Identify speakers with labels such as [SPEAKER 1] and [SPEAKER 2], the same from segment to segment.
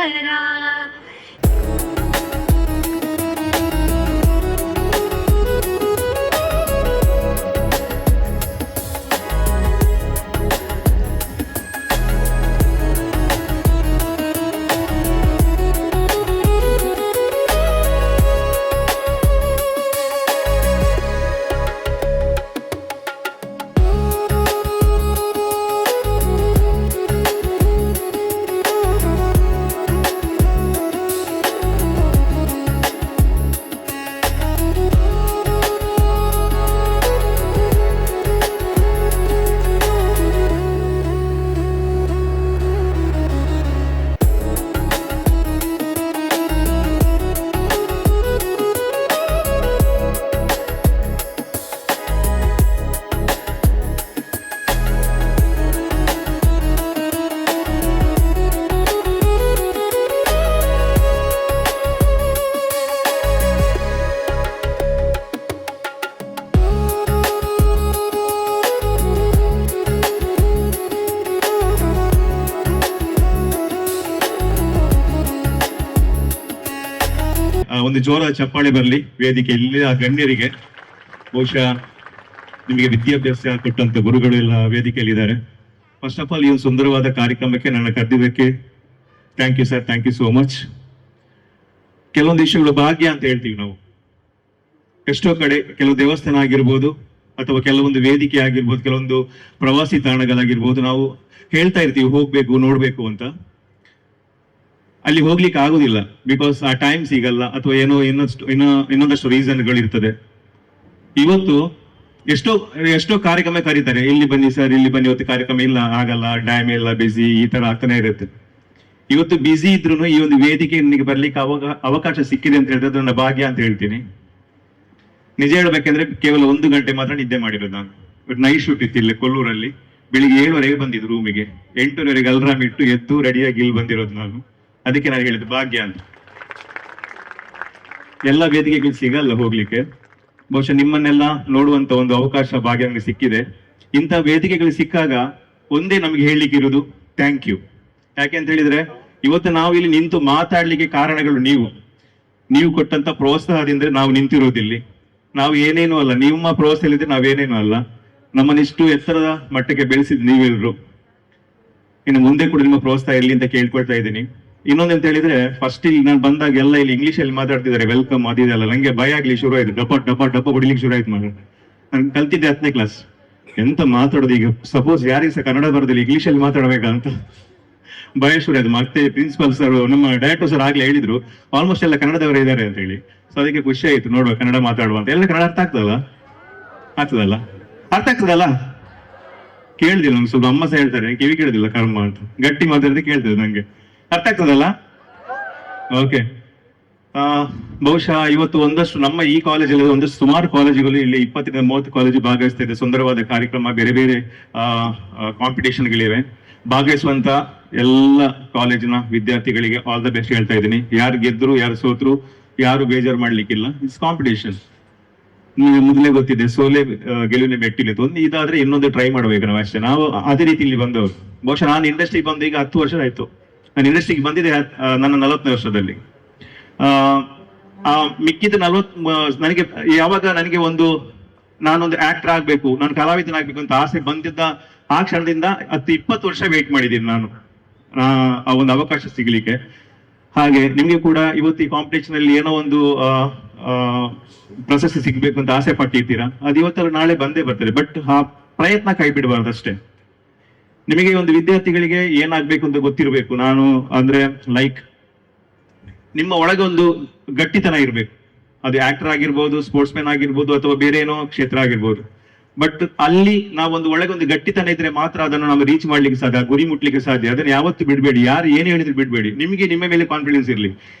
[SPEAKER 1] ಸುಂದರ.
[SPEAKER 2] ಒಂದು ಜೋರ ಚಪ್ಪಾಳೆ ಬರಲಿ ವೇದಿಕೆ ಇಲ್ಲಿನ ಗಣ್ಯರಿಗೆ. ಬಹುಶಃ ನಿಮಗೆ ವಿದ್ಯಾಭ್ಯಾಸ ಕೊಟ್ಟಂತ ಗುರುಗಳು ಎಲ್ಲ ವೇದಿಕೆಯಲ್ಲಿ ಇದ್ದಾರೆ. ಫಸ್ಟ್ ಆಫ್ ಆಲ್ ಈ ಒಂದು ಸುಂದರವಾದ ಕಾರ್ಯಕ್ರಮಕ್ಕೆ ನನ್ನ ಕರೆದಿದ್ದಕ್ಕೆ thank you sir, thank you so much. ಕೆಲವೊಂದು ವಿಷಯಗಳು ಭಾಗ್ಯ ಅಂತ ಹೇಳ್ತೀವಿ ನಾವು. ಎಷ್ಟೋ ಕಡೆ ಕೆಲವು ದೇವಸ್ಥಾನ ಆಗಿರ್ಬೋದು ಅಥವಾ ಕೆಲವೊಂದು ವೇದಿಕೆ ಆಗಿರ್ಬೋದು, ಕೆಲವೊಂದು ಪ್ರವಾಸಿ ತಾಣಗಳಾಗಿರ್ಬೋದು, ನಾವು ಹೇಳ್ತಾ ಇರ್ತೀವಿ ಹೋಗ್ಬೇಕು ನೋಡ್ಬೇಕು ಅಂತ. ಅಲ್ಲಿ ಹೋಗ್ಲಿಕ್ಕೆ ಆಗುದಿಲ್ಲ, ಬಿಕಾಸ್ ಆ ಟೈಮ್ ಸಿಗಲ್ಲ ಅಥವಾ ಏನೋ ಇನ್ನೊಂದಷ್ಟು ರೀಸನ್ಗಳಿರ್ತದೆ. ಇವತ್ತು ಎಷ್ಟೋ ಕಾರ್ಯಕ್ರಮ ಕರೀತಾರೆ, ಇಲ್ಲಿ ಬನ್ನಿ ಸರ್, ಇಲ್ಲಿ ಬನ್ನಿ, ಇವತ್ತು ಕಾರ್ಯಕ್ರಮ ಇಲ್ಲ, ಆಗಲ್ಲ, ಡ್ಯಾಮ್ ಇಲ್ಲ, ಬಿಸಿ, ಈ ತರ ಆಗ್ತಾನೆ ಇರುತ್ತೆ. ಇವತ್ತು ಬಿಸಿ ಇದ್ರು ಈ ಒಂದು ವೇದಿಕೆ ನಿಮಗೆ ಬರ್ಲಿಕ್ಕೆ ಅವಕಾಶ ಸಿಕ್ಕಿದೆ ಅಂತ ಹೇಳಿದ್ರೆ ನನ್ನ ಭಾಗ್ಯ ಅಂತ ಹೇಳ್ತೀನಿ. ನಿಜ ಹೇಳ್ಬೇಕಂದ್ರೆ ಕೇವಲ 1 ಗಂಟೆ ಮಾತ್ರ ನಿದ್ದೆ ಮಾಡಿರೋದು ನಾನು. ನೈಟ್ ಶೂಟ್ ಇತ್ತು ಇಲ್ಲಿ ಕೊಲ್ಲೂರಲ್ಲಿ. ಬೆಳಿಗ್ಗೆ 7:30 ಬಂದಿದ್ದು ರೂಮಿಗೆ, 8:30 ಅಲ್ರಾಮ್ ಇಟ್ಟು ಎದ್ದು ರೆಡಿಯಾಗಿ ಇಲ್ಲಿ ಬಂದಿರೋದು ನಾನು. ಅದಕ್ಕೆ ನಾನು ಹೇಳಿದ್ದು ಭಾಗ್ಯ ಅಂತ. ಎಲ್ಲ ವೇದಿಕೆಗಳು ಸಿಗಲ್ಲ ಹೋಗ್ಲಿಕ್ಕೆ. ಬಹುಶಃ ನಿಮ್ಮನ್ನೆಲ್ಲ ನೋಡುವಂತ ಒಂದು ಅವಕಾಶ ಭಾಗ್ಯ ನಮಗೆ ಸಿಕ್ಕಿದೆ. ಇಂಥ ವೇದಿಕೆಗಳು ಸಿಕ್ಕಾಗ ಒಂದೇ ನಮ್ಗೆ ಹೇಳಲಿಕ್ಕೆ ಇರೋದು ಥ್ಯಾಂಕ್ ಯು. ಯಾಕೆ ಅಂತ ಹೇಳಿದ್ರೆ ಇವತ್ತು ನಾವು ಇಲ್ಲಿ ನಿಂತು ಮಾತಾಡ್ಲಿಕ್ಕೆ ಕಾರಣಗಳು ನೀವು ಕೊಟ್ಟಂತ ಪ್ರೋತ್ಸಾಹದಿಂದ ನಾವು ನಿಂತಿರೋದಿಲ್ಲಿ. ನಾವು ಏನೇನು ಅಲ್ಲ, ನಿಮ್ಮ ಪ್ರೋತ್ಸಾಹದಲ್ಲಿದ್ರೆ ನಾವೇನೇನು ಅಲ್ಲ. ನಮ್ಮನ್ನಿಷ್ಟು ಎತ್ತರದ ಮಟ್ಟಕ್ಕೆ ಬೆಳೆಸಿದ್ ನೀವೆಲ್ಲರೂ. ಇನ್ನು ಮುಂದೆ ಕೂಡ ನಿಮ್ಮ ಪ್ರೋತ್ಸಾಹ ಇರಲಿ ಅಂತ ಕೇಳ್ಕೊಳ್ತಾ ಇದ್ದೀನಿ. ಇನ್ನೊಂದಂತ ಹೇಳಿದ್ರೆ, ಫಸ್ಟ್ ಇಲ್ಲಿ ನಾನು ಬಂದಾಗ ಎಲ್ಲ ಇಲ್ಲಿ ಇಂಗ್ಲಿಷ್ ಅಲ್ಲಿ ಮಾತಾಡ್ತಿದ್ದಾರೆ, ವೆಲ್ಕಮ್ ಅದಿದೆಲ್ಲ. ನಂಗೆ ಭಯ ಆಗ್ಲಿ ಶುರು ಆಯ್ತು, ಡಬ್ಬ ಹೊಡಿಲಿಕ್ಕೆ ಶುರು ಆಯ್ತು. ನಾನು ಕಲ್ತಿದ್ದೆ 10ನೇ ಕ್ಲಾಸ್. ಎಂತ ಮಾತಾಡೋದು ಈಗ, ಸಪೋಸ್ ಯಾರಿಗೆ ಸಹ ಕನ್ನಡ ಬರೋದಿಲ್ಲ, ಇಂಗ್ಲಿಷ್ ಅಲ್ಲಿ ಮಾತಾಡ್ಬೇಕಂತ ಭಯ ಶುರು ಆಯ್ತು. ಮತ್ತೆ ಪ್ರಿನ್ಸಿಪಲ್ ಸರ್, ನಮ್ಮ ಡೈರೆಕ್ಟರ್ ಸರ್ ಆಗ್ಲೇ ಹೇಳಿದ್ರು ಆಲ್ಮೋಸ್ಟ್ ಎಲ್ಲ ಕನ್ನಡದವರೇ ಇದ್ದಾರೆ ಅಂತ ಹೇಳಿ. ಸೊ ಅದಕ್ಕೆ ಖುಷಿ ಆಯ್ತು, ನೋಡುವ ಕನ್ನಡ ಮಾತಾಡುವ ಅಂತ. ಎಲ್ಲ ಕನ್ನಡ ಅರ್ಥ ಆಗ್ತದಲ್ಲ? ಅರ್ಥ ಆಗ್ತದಲ್ಲ? ಕೇಳ್ದಿಲ್ಲ ನಂಗೆ, ಸ್ವಲ್ಪ ಅಮ್ಮ ಸಹ ಹೇಳ್ತಾರೆ ಕಿವಿ ಕೇಳುದಿಲ್ಲ ಕರ್ಮ ಅಂತ. ಗಟ್ಟಿ ಮಾತಾಡಿದ್ರೆ ಕೇಳ್ತದೆ ನಂಗೆ. ಅರ್ಥ ಆಗ್ತದಲ್ಲ? ಓಕೆ. ಬಹುಶಃ ಇವತ್ತು ಒಂದಷ್ಟು ನಮ್ಮ ಈ ಕಾಲೇಜಲ್ಲಿ ಒಂದಷ್ಟು ಸುಮಾರು ಕಾಲೇಜುಗಳು ಇಲ್ಲಿ 20-30 ಕಾಲೇಜು ಭಾಗವಹಿಸ್ತಾ ಇದೆ. ಸುಂದರವಾದ ಕಾರ್ಯಕ್ರಮ, ಬೇರೆ ಬೇರೆ ಕಾಂಪಿಟೇಷನ್ಗಳಿವೆ. ಭಾಗವಹಿಸುವಂತ ಎಲ್ಲ ಕಾಲೇಜಿನ ವಿದ್ಯಾರ್ಥಿಗಳಿಗೆ ಆಲ್ ದ ಬೆಸ್ಟ್ ಹೇಳ್ತಾ ಇದ್ದೀನಿ. ಯಾರು ಗೆದ್ರು, ಯಾರು ಸೋತ್ರು, ಯಾರು ಬೇಜಾರು ಮಾಡ್ಲಿಕ್ಕಿಲ್ಲ. It's competition. ನಿಮಗೆ ಮೊದಲೇ ಗೊತ್ತಿದೆ, ಸೋಲೆ ಗೆಲುವಿನ ಮೆಟ್ಟಿಲಿತ್ತು. ಒಂದು ಇದಾದ್ರೆ ಇನ್ನೊಂದು ಟ್ರೈ ಮಾಡ್ಬೇಕು ನಾವು ಅಷ್ಟೇ. ನಾವು ಅದೇ ರೀತಿ ಇಲ್ಲಿ ಬಂದವರು. ಬಹುಶಃ ನಾನು ಇಂಡಸ್ಟ್ರಿಗೆ ಬಂದು ಈಗ 10 ವರ್ಷ ಆಯ್ತು. ನಾನು ಇಂಡಸ್ಟ್ರಿಗೆ ಬಂದಿದ್ದೆ ನನ್ನ 40ನೇ ವರ್ಷದಲ್ಲಿ. ಮಿಕ್ಕಿದ 40 ನನಗೆ ಯಾವಾಗ ನಾನೊಂದು ಆಕ್ಟರ್ ಆಗ್ಬೇಕು, ನಾನು ಕಲಾವಿದನಾಗ್ಬೇಕು ಅಂತ ಆಸೆ ಬಂದಿದ್ದ ಆ ಕ್ಷಣದಿಂದ 10-20 ವರ್ಷ ವೇಟ್ ಮಾಡಿದ್ದೀನಿ ನಾನು ಆ ಒಂದು ಅವಕಾಶ ಸಿಗ್ಲಿಕ್ಕೆ. ಹಾಗೆ ನಿಮ್ಗೆ ಕೂಡ ಇವತ್ತು ಈ ಕಾಂಪಿಟೇಷನ್ ಅಲ್ಲಿ ಏನೋ ಒಂದು ಪ್ರಶಸ್ತಿ ಸಿಗ್ಬೇಕು ಅಂತ ಆಸೆ ಪಟ್ಟಿರ್ತೀರಾ. ಅದು ಇವತ್ತಲ್ಲ ನಾಳೆ ಬಂದೇ ಬರ್ತದೆ. ಬಟ್ ಆ ಪ್ರಯತ್ನ ಕೈ ಬಿಡಬಾರ್ದು ಅಷ್ಟೇ. ನಿಮಗೆ ಒಂದು ವಿದ್ಯಾರ್ಥಿಗಳಿಗೆ ಏನಾಗ್ಬೇಕು ಅಂತ ಗೊತ್ತಿರಬೇಕು. ನಾನು ಅಂದ್ರೆ ಲೈಕ್ ನಿಮ್ಮ ಒಳಗೆ ಒಂದು ಗಟ್ಟಿತನ ಇರ್ಬೇಕು. ಅದು ಆಕ್ಟರ್ ಆಗಿರ್ಬೋದು, ಸ್ಪೋರ್ಟ್ಸ್ ಮ್ಯಾನ್ ಆಗಿರ್ಬೋದು, ಅಥವಾ ಬೇರೆ ಏನೋ ಕ್ಷೇತ್ರ ಆಗಿರ್ಬೋದು. ಬಟ್ ಅಲ್ಲಿ ನಾವೊಂದು ಒಳಗೊಂದು ಗಟ್ಟಿತನ ಇದ್ರೆ ಮಾತ್ರ ಅದನ್ನು ನಾವು ರೀಚ್ ಮಾಡ್ಲಿಕ್ಕೆ ಸಾಧ್ಯ, ಗುರಿ ಮುಟ್ಲಿಕ್ಕೆ ಸಾಧ್ಯ. ಅದನ್ನ ಯಾವತ್ತು ಬಿಡ್ಬೇಡಿ, ಯಾರು ಏನ್ ಹೇಳಿದ್ರು ಬಿಡ್ಬೇಡಿ. ನಿಮಗೆ ನಿಮ್ಮ ಮೇಲೆ ಕಾನ್ಫಿಡೆನ್ಸ್ ಇರ್ಲಿ.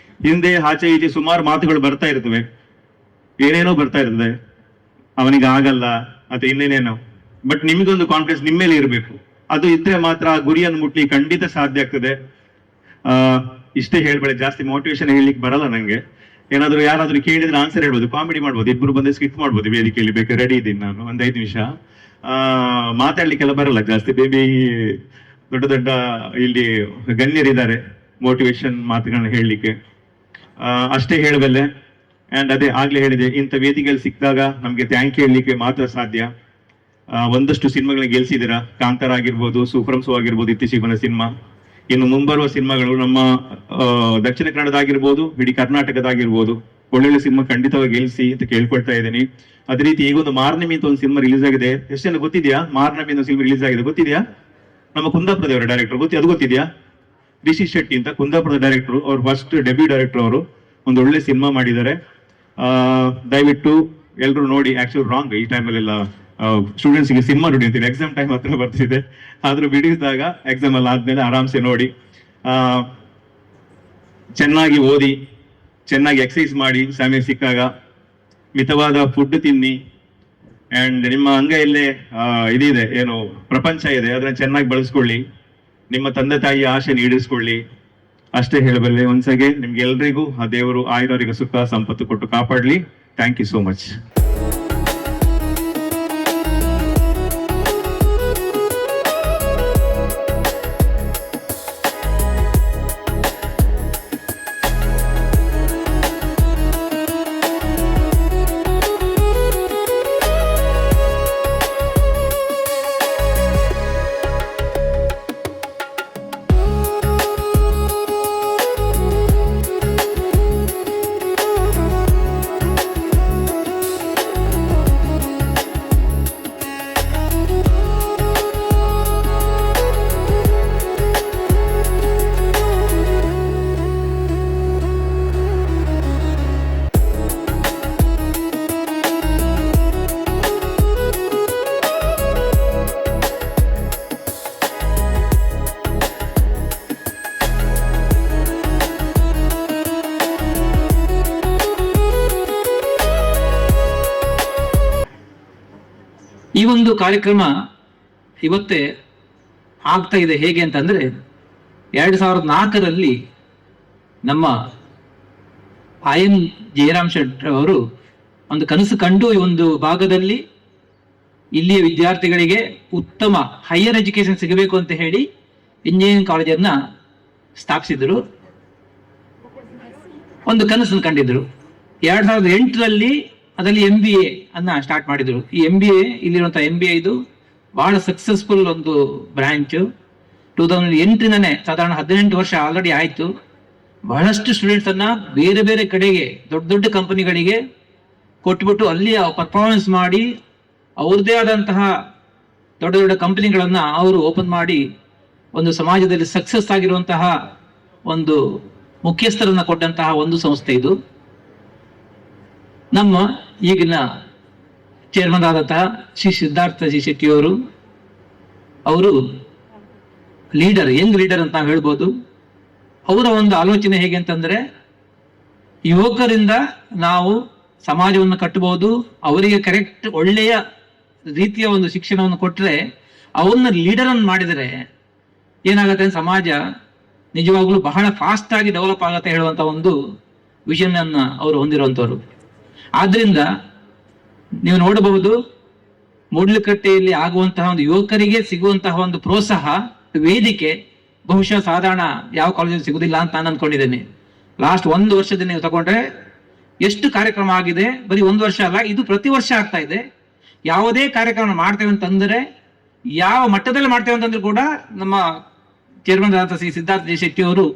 [SPEAKER 2] ಹಿಂದೆ ಆಚೆ ಈಚೆ ಸುಮಾರು ಮಾತುಗಳು ಬರ್ತಾ ಇರ್ತವೆ, ಏನೇನೋ ಬರ್ತಾ ಇರ್ತದೆ, ಅವನಿಗೆ ಆಗಲ್ಲ ಅಥವಾ ಇನ್ನೇನೇನೋ. ಬಟ್ ನಿಮ್ಗೊಂದು ಕಾನ್ಫಿಡೆನ್ಸ್ ನಿಮ್ಮ ಮೇಲೆ ಇರಬೇಕು. ಅದು ಇದ್ರೆ ಮಾತ್ರ ಆ ಗುರಿಯನ್ನು ಮುಟ್ಲಿ ಖಂಡಿತ ಸಾಧ್ಯ ಆಗ್ತದೆ. ಇಷ್ಟೇ ಹೇಳ್ಬೇಡಿ, ಜಾಸ್ತಿ ಮೋಟಿವೇಶನ್ ಹೇಳಲಿಕ್ಕೆ ಬರಲ್ಲ ನಂಗೆ. ಏನಾದ್ರು ಯಾರಾದ್ರೂ ಕೇಳಿದ್ರೆ ಆನ್ಸರ್ ಹೇಳ್ಬೋದು, ಕಾಮಿಡಿ ಮಾಡ್ಬೋದು, ಇಬ್ರು ಬಂದು ಸ್ಕಿಟ್ ಮಾಡ್ಬೋದು ವೇದಿಕೆಯಲ್ಲಿ. ಬೇಕಾದ್ರೆ ರೆಡಿ ಇದ್ದೀನಿ ನಾನು, ಒಂದ್ 5 ನಿಮಿಷ. ಮಾತಾಡ್ಲಿಕ್ಕೆಲ್ಲ ಬರಲ್ಲ ಜಾಸ್ತಿ. ಬೇಬಿ ದೊಡ್ಡ ದೊಡ್ಡ ಇಲ್ಲಿ ಗಣ್ಯರಿದ್ದಾರೆ, ಮೋಟಿವೇಶನ್ ಮಾತುಗಳನ್ನ ಹೇಳಲಿಕ್ಕೆ. ಅಷ್ಟೇ ಹೇಳಬಲ್ಲೆ. ಆ್ಯಂಡ್ ಅದೇ ಆಗ್ಲೇ ಹೇಳಿದೆ, ಇಂಥ ವೇದಿಕೆಯಲ್ಲಿ ಸಿಕ್ಕಿದಾಗ ನಮಗೆ ಥ್ಯಾಂಕ್ ಹೇಳಲಿಕ್ಕೆ ಮಾತ್ರ ಸಾಧ್ಯ. ಒಂದಷ್ಟು ಸಿನಿಮಾಗಳನ್ನ ಗೆಲ್ಸಿದ್ದೀರಾ, ಕಾಂತಾರ ಆಗಿರ್ಬೋದು, ಸೂಪರ್ ಸೋ ಆಗಿರ್ಬೋದು, ಇತ್ತೀಚೆಗೆ ಬಂದ ಸಿನಿಮಾ. ಇನ್ನು ಮುಂಬರುವ ಸಿನಿಮಾಗಳು ನಮ್ಮ ದಕ್ಷಿಣ ಕನ್ನಡದಾಗಿರ್ಬೋದು, ಇಡೀ ಕರ್ನಾಟಕದಾಗಿರ್ಬೋದು ಒಳ್ಳೊಳ್ಳೆ ಸಿನಿಮಾ ಖಂಡಿತವಾಗಿ ಗೆಲ್ಸಿ ಅಂತ ಕೇಳ್ಕೊಳ್ತಾ ಇದ್ದೀನಿ. ಅದೇ ರೀತಿ ಈಗೊಂದು ಮಾರ್ನಮಿ ಅಂತ ಒಂದು ಸಿನಿಮಾ ರಿಲೀಸ್ ಆಗಿದೆ. ಎಷ್ಟು ಜನ ಗೊತ್ತಿದ್ಯಾ? ಮಾರ್ನಮಿ ಅಂತ ಸಿನಿಮಾ ರಿಲೀಸ್ ಆಗಿದೆ, ಗೊತ್ತಿದ್ಯಾ? ನಮ್ಮ ಕುಂದಾಪುರದವರ ಡೈರೆಕ್ಟರ್, ಅದು ಗೊತ್ತಿದ್ಯಾ? ರಿಷಿ ಶೆಟ್ಟಿ ಅಂತ ಕುಂದಾಪುರದ ಡೈರೆಕ್ಟರ್, ಅವ್ರು ಫಸ್ಟ್ ಡೆಬ್ಯೂ ಡೈರೆಕ್ಟರ್. ಅವರು ಒಂದು ಒಳ್ಳೆ ಸಿನಿಮಾ ಮಾಡಿದ್ದಾರೆ. ದಯವಿಟ್ಟು ಎಲ್ಲರೂ ನೋಡಿ. ಆಕ್ಚುಲಿ ರಾಂಗ್, ಈ ಟೈಮಲ್ಲೆಲ್ಲ ಸ್ಟೂಡೆಂಟ್ಸ್ಗೆ ಸಿನಿಮಾ ನೋಡಿ ಅಂತೀನಿ, ಎಕ್ಸಾಮ್ ಟೈಮ್ ಹತ್ರ ಬರ್ತಿದೆ. ಆದ್ರೂ ಬಿಡಿಸಿದಾಗ ಎಕ್ಸಾಮ್ ಅಲ್ಲಿ ಆದ್ಮೇಲೆ ಆರಾಮ್ಸೆ ನೋಡಿ. ಚೆನ್ನಾಗಿ ಓದಿ, ಚೆನ್ನಾಗಿ ಎಕ್ಸಸೈಸ್ ಮಾಡಿ, ಸಮಯ ಸಿಕ್ಕಾಗ ಮಿತವಾದ ಫುಡ್ ತಿನ್ನಿ. ಅಂಡ್ ನಿಮ್ಮ ಅಂಗೈಯಲ್ಲೇ ಇದಿದೆ, ಏನು ಪ್ರಪಂಚ ಇದೆ, ಅದನ್ನ ಚೆನ್ನಾಗಿ ಬಳಸ್ಕೊಳ್ಳಿ. ನಿಮ್ಮ ತಂದೆ ತಾಯಿಯ ಆಸೆ ಈಡೇರಿಸ್ಕೊಳ್ಳಿ. ಅಷ್ಟೇ ಹೇಳಬಲ್ಲೆ. ಒಂದ್ಸಗೆ ನಿಮ್ಗೆಲ್ರಿಗೂ ಆ ದೇವರು ಆಯುರ್ವೇದಿಕ ಸುಖ ಸಂಪತ್ತು ಕೊಟ್ಟು ಕಾಪಾಡಲಿ. Thank you so much.
[SPEAKER 1] ಈ ಒಂದು ಕಾರ್ಯಕ್ರಮ ಇವತ್ತೇ ಆಗ್ತಾ ಇದೆ. ಹೇಗೆ ಅಂತಂದ್ರೆ 2004ರಲ್ಲಿ ನಮ್ಮ IN ಜಯರಾಮ್ ಶೆಟ್ಟಿ ಅವರು ಒಂದು ಕನಸು ಕಂಡು ಈ ಒಂದು ಭಾಗದಲ್ಲಿ ಇಲ್ಲಿಯ ವಿದ್ಯಾರ್ಥಿಗಳಿಗೆ ಉತ್ತಮ ಹೈಯರ್ ಎಜುಕೇಶನ್ ಸಿಗಬೇಕು ಅಂತ ಹೇಳಿ ಇಂಜಿನಿಯರಿಂಗ್ ಕಾಲೇಜನ್ನ ಸ್ಥಾಪಿಸಿದ್ರು. ಒಂದು ಕನಸನ್ನು ಕಂಡಿದ್ರು. 2008ರಲ್ಲಿ ಅದರಲ್ಲಿ MBA ಅನ್ನ ಸ್ಟಾರ್ಟ್ ಮಾಡಿದ್ರು. ಈ MBA, ಇಲ್ಲಿರುವಂತಹ MBA ಇದು ಬಹಳ ಸಕ್ಸಸ್ಫುಲ್ ಒಂದು ಬ್ರಾಂಚ್. 2008ನೇ ಸಾಧಾರಣ 18 ವರ್ಷ ಆಲ್ರೆಡಿ ಆಯ್ತು. ಬಹಳಷ್ಟು ಸ್ಟೂಡೆಂಟ್ಸ್ ಅನ್ನ ಬೇರೆ ಬೇರೆ ಕಡೆಗೆ ದೊಡ್ಡ ದೊಡ್ಡ ಕಂಪನಿಗಳಿಗೆ ಕೊಟ್ಬಿಟ್ಟು ಅಲ್ಲಿ ಪರ್ಫಾರ್ಮೆನ್ಸ್ ಮಾಡಿ ಅವ್ರದ್ದೇ ಆದಂತಹ ದೊಡ್ಡ ದೊಡ್ಡ ಕಂಪನಿಗಳನ್ನ ಅವರು ಓಪನ್ ಮಾಡಿ ಒಂದು ಸಮಾಜದಲ್ಲಿ ಸಕ್ಸಸ್ ಆಗಿರುವಂತಹ ಒಂದು ಮುಖ್ಯಸ್ಥರನ್ನ ಕೊಟ್ಟಂತಹ ಒಂದು ಸಂಸ್ಥೆ ಇದು. ನಮ್ಮ ಈಗಿನ ಚೇರ್ಮನ್ ಆದಂತಹ ಶ್ರೀ ಸಿದ್ಧಾರ್ಥ ಜಿ ಶೆಟ್ಟಿ ಅವರು ಲೀಡರ್, ಯಂಗ್ ಲೀಡರ್ ಅಂತ ನಾವು ಹೇಳ್ಬೋದು. ಅವರ ಒಂದು ಆಲೋಚನೆ ಹೇಗೆ ಅಂತಂದ್ರೆ, ಯುವಕರಿಂದ ನಾವು ಸಮಾಜವನ್ನು ಕಟ್ಟಬಹುದು. ಅವರಿಗೆ ಕರೆಕ್ಟ್ ಒಳ್ಳೆಯ ರೀತಿಯ ಒಂದು ಶಿಕ್ಷಣವನ್ನು ಕೊಟ್ಟರೆ, ಅವ್ರನ್ನ ಲೀಡರ್ ಅನ್ನು ಮಾಡಿದರೆ ಏನಾಗುತ್ತೆ, ಸಮಾಜ ನಿಜವಾಗ್ಲೂ ಬಹಳ ಫಾಸ್ಟ್ ಆಗಿ ಡೆವಲಪ್ ಆಗತ್ತೆ ಹೇಳುವಂತ ಒಂದು ವಿಷನ್ ಅನ್ನ ಅವರು ಹೊಂದಿರುವಂತವ್ರು. ಆದ್ರಿಂದ ನೀವು ನೋಡಬಹುದು, ಮೂಡ್ಲಕಟ್ಟೆಯಲ್ಲಿ ಆಗುವಂತಹ ಒಂದು ಯುವಕರಿಗೆ ಸಿಗುವಂತಹ ಒಂದು ಪ್ರೋತ್ಸಾಹ ವೇದಿಕೆ ಬಹುಶಃ ಸಾಧಾರಣ ಯಾವ ಕಾಲೇಜಲ್ಲಿ ಸಿಗುದಿಲ್ಲ ಅಂತ ನಾನು ಅನ್ಕೊಂಡಿದ್ದೇನೆ. ಲಾಸ್ಟ್ 1 ವರ್ಷದಿಂದ ನೀವು ತಗೊಂಡ್ರೆ ಎಷ್ಟು ಕಾರ್ಯಕ್ರಮ ಆಗಿದೆ. ಬರೀ 1 ವರ್ಷ ಅಲ್ಲ, ಇದು ಪ್ರತಿ ವರ್ಷ ಆಗ್ತಾ ಇದೆ. ಯಾವುದೇ ಕಾರ್ಯಕ್ರಮ ಮಾಡ್ತೇವೆ ಅಂತಂದ್ರೆ, ಯಾವ ಮಟ್ಟದಲ್ಲಿ ಮಾಡ್ತೇವೆ ಅಂತಂದ್ರೆ ಕೂಡ ನಮ್ಮ ಚೇರ್ಮನ್ ಆದಂತ ಶ್ರೀ ಸಿದ್ಧಾರ್ಥ ಜಿ ಶೆಟ್ಟಿ ಅವರು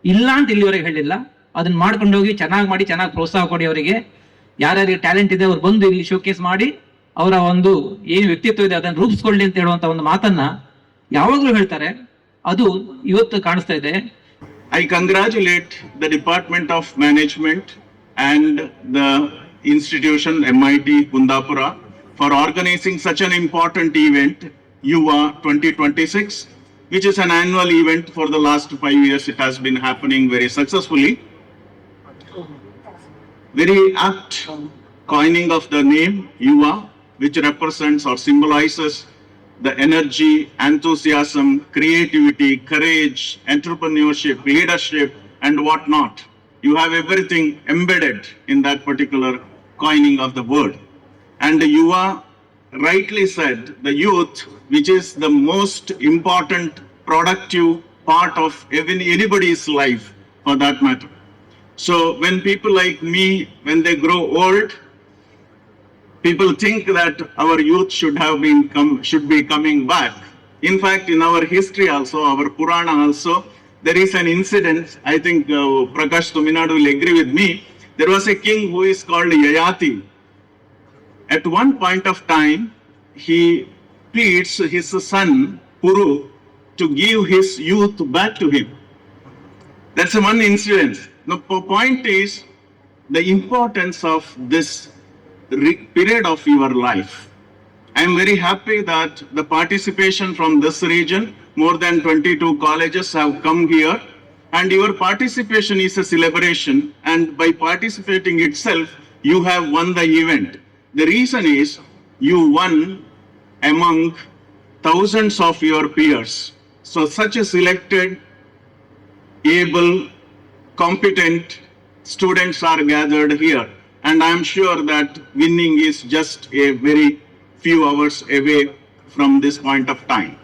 [SPEAKER 1] ಇಲ್ಲ ಅಂತ ಇಲ್ಲಿವರೆಗೆ ಹೇಳಿಲ್ಲ. ಅದನ್ನ ಮಾಡ್ಕೊಂಡೋಗಿ ಚೆನ್ನಾಗಿ ಮಾಡಿ, ಚೆನ್ನಾಗಿ ಪ್ರೋತ್ಸಾಹ ಕೊಡಿ. ಅವರಿಗೆ ಯಾರ್ಯಾರಿಗೆ ಟ್ಯಾಲೆಂಟ್ ಇದೆ ಅವ್ರು ಬಂದು ಇಲ್ಲಿ ಶೋಕೇಸ್ ಮಾಡಿ ಅವರ ಒಂದು ಏನು ವ್ಯಕ್ತಿತ್ವ ಇದೆ ಅದನ್ನು ರೂಪಿಸ್ಕೊಳ್ಳಿ ಅಂತ ಹೇಳುವಂತ ಒಂದು ಮಾತನ್ನ ಯಾವಾಗಲೂ ಹೇಳ್ತಾರೆ. ಅದು ಇವತ್ತು ಕಾಣಿಸ್ತಾ ಇದೆ.
[SPEAKER 3] I congratulate the Department of Management and the institution MIT Kundapura for organizing such an important event, Yuva 2026, which is an annual event. For the last 5 years it has been happening very successfully. Very apt coining of the name Yuva, which represents or symbolizes the energy, enthusiasm, creativity, courage, entrepreneurship, leadership, and whatnot. You have everything embedded in that particular coining of the word. And Yuva rightly said, the youth, which is the most important productive part of anybody's life for that matter. So when people like me, when they grow old, people think that our youth should be coming back. In fact, in our history also, our Purana also, there is an incident. I think Prakash Tuminadu will agree with me. There was a king who is called Yayati. At one point of time, he pleads his son Puru to give his youth back to him. That's one incident. The point is the importance of this period of your life. I am very happy that the participation from this region, more than 22 colleges have come here, and your participation is a celebration, and by participating itself, you have won the event. The reason is you won among thousands of your peers. So such a selected, able, competent students are gathered here, and I am sure that winning is just a very few hours away from this point of time.